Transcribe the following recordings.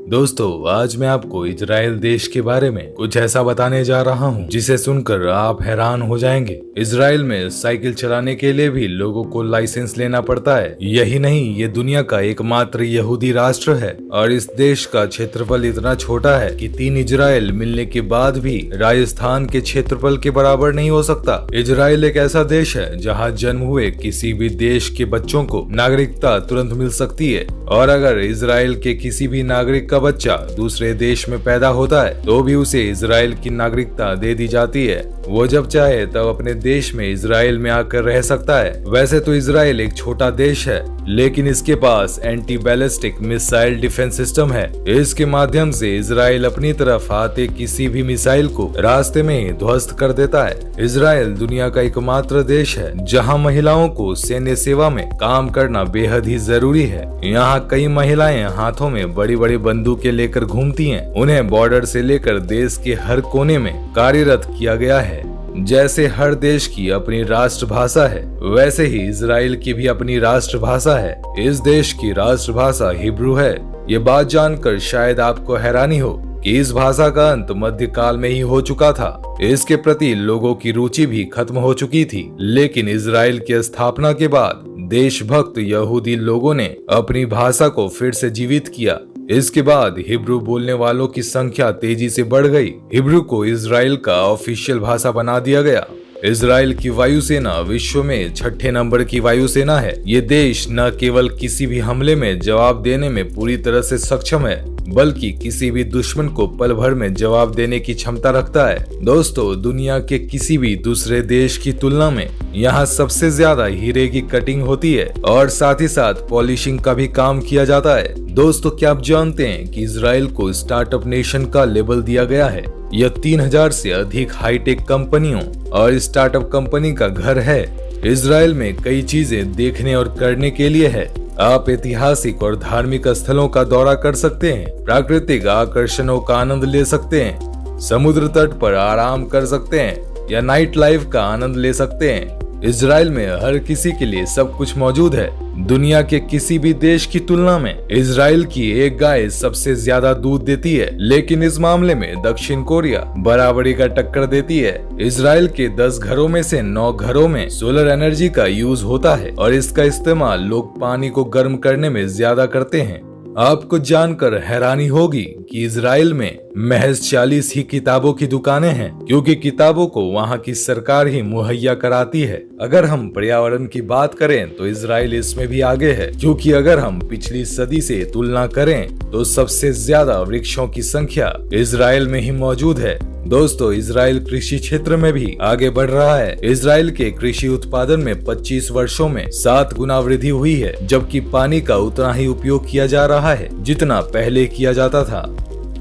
दोस्तों, आज मैं आपको इजराइल देश के बारे में कुछ ऐसा बताने जा रहा हूं जिसे सुनकर आप हैरान हो जाएंगे। इजराइल में साइकिल चलाने के लिए भी लोगों को लाइसेंस लेना पड़ता है। यही नहीं, ये दुनिया का एकमात्र यहूदी राष्ट्र है और इस देश का क्षेत्रफल इतना छोटा है कि 3 इजराइल मिलने के बाद भी राजस्थान के क्षेत्रफल के बराबर नहीं हो सकता। इजराइल एक ऐसा देश है जहाँ जन्म हुए किसी भी देश के बच्चों को नागरिकता तुरंत मिल सकती है, और अगर इजराइल के किसी भी नागरिक का बच्चा दूसरे देश में पैदा होता है तो भी उसे इजराइल की नागरिकता दे दी जाती है। वो जब चाहे तब अपने देश में इजराइल में आकर रह सकता है। वैसे तो इजराइल एक छोटा देश है, लेकिन इसके पास anti ballistic missile defence system है। इसके माध्यम से इजराइल अपनी तरफ आते किसी भी मिसाइल को रास्ते में ही ध्वस्त कर देता है। इजराइल दुनिया का एकमात्र देश है जहां महिलाओं को सैन्य सेवा में काम करना बेहद ही जरूरी है। यहाँ कई महिलाएं हाथों में बड़ी बड़ी बंदूकें लेकर घूमती हैं। उन्हें बॉर्डर से लेकर देश के हर कोने में कार्यरत किया गया है। जैसे हर देश की अपनी राष्ट्रभाषा है, वैसे ही इजराइल की भी अपनी राष्ट्रभाषा है। इस देश की राष्ट्रभाषा हिब्रू है। ये बात जानकर शायद आपको हैरानी हो कि इस भाषा का अंत मध्यकाल में ही हो चुका था। इसके प्रति लोगों की रुचि भी खत्म हो चुकी थी, लेकिन इजराइल की स्थापना के बाद देशभक्त यहूदी लोगों ने अपनी भाषा को फिर से जीवित किया। इसके बाद हिब्रू बोलने वालों की संख्या तेजी से बढ़ गई। हिब्रू को इजराइल का ऑफिशियल भाषा बना दिया गया। इजराइल की वायुसेना विश्व में 6ठे नंबर की वायुसेना है। ये देश न केवल किसी भी हमले में जवाब देने में पूरी तरह से सक्षम है, बल्कि किसी भी दुश्मन को पल भर में जवाब देने की क्षमता रखता है। दोस्तों, दुनिया के किसी भी दूसरे देश की तुलना में यहाँ सबसे ज्यादा हीरे की कटिंग होती है और साथ ही साथ पॉलिशिंग का भी काम किया जाता है। दोस्तों, क्या आप जानते हैं कि इजराइल को स्टार्टअप नेशन का लेबल दिया गया है? यह 3000 से अधिक हाईटेक कंपनियों और स्टार्टअप कंपनी का घर है। इजराइल में कई चीजें देखने और करने के लिए है। आप ऐतिहासिक और धार्मिक स्थलों का दौरा कर सकते हैं, प्राकृतिक आकर्षणों का आनंद ले सकते हैं, समुद्र तट पर आराम कर सकते हैं या नाइट लाइफ का आनंद ले सकते हैं। इजराइल में हर किसी के लिए सब कुछ मौजूद है। दुनिया के किसी भी देश की तुलना में इजराइल की एक गाय सबसे ज्यादा दूध देती है, लेकिन इस मामले में दक्षिण कोरिया बराबरी का टक्कर देती है। इजराइल के 10 घरों में से 9 घरों में सोलर एनर्जी का यूज होता है और इसका इस्तेमाल लोग पानी को गर्म करने में ज्यादा करते हैं। आपको जानकर हैरानी होगी कि इजराइल में महज 40 ही किताबों की दुकानें हैं, क्योंकि किताबों को वहां की सरकार ही मुहैया कराती है। अगर हम पर्यावरण की बात करें तो इजराइल इसमें भी आगे है, क्योंकि अगर हम पिछली सदी से तुलना करें तो सबसे ज्यादा वृक्षों की संख्या इजराइल में ही मौजूद है। दोस्तों, इजराइल कृषि क्षेत्र में भी आगे बढ़ रहा है। इजराइल के कृषि उत्पादन में 25 वर्षों में 7 गुना वृद्धि हुई है, जबकि पानी का उतना ही उपयोग किया जा रहा है जितना पहले किया जाता था।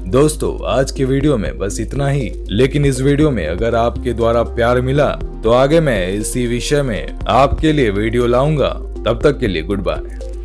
दोस्तों, आज के वीडियो में बस इतना ही, लेकिन इस वीडियो में अगर आपके द्वारा प्यार मिला तो आगे मैं इसी विषय में आपके लिए वीडियो लाऊंगा। तब तक के लिए गुड बाय।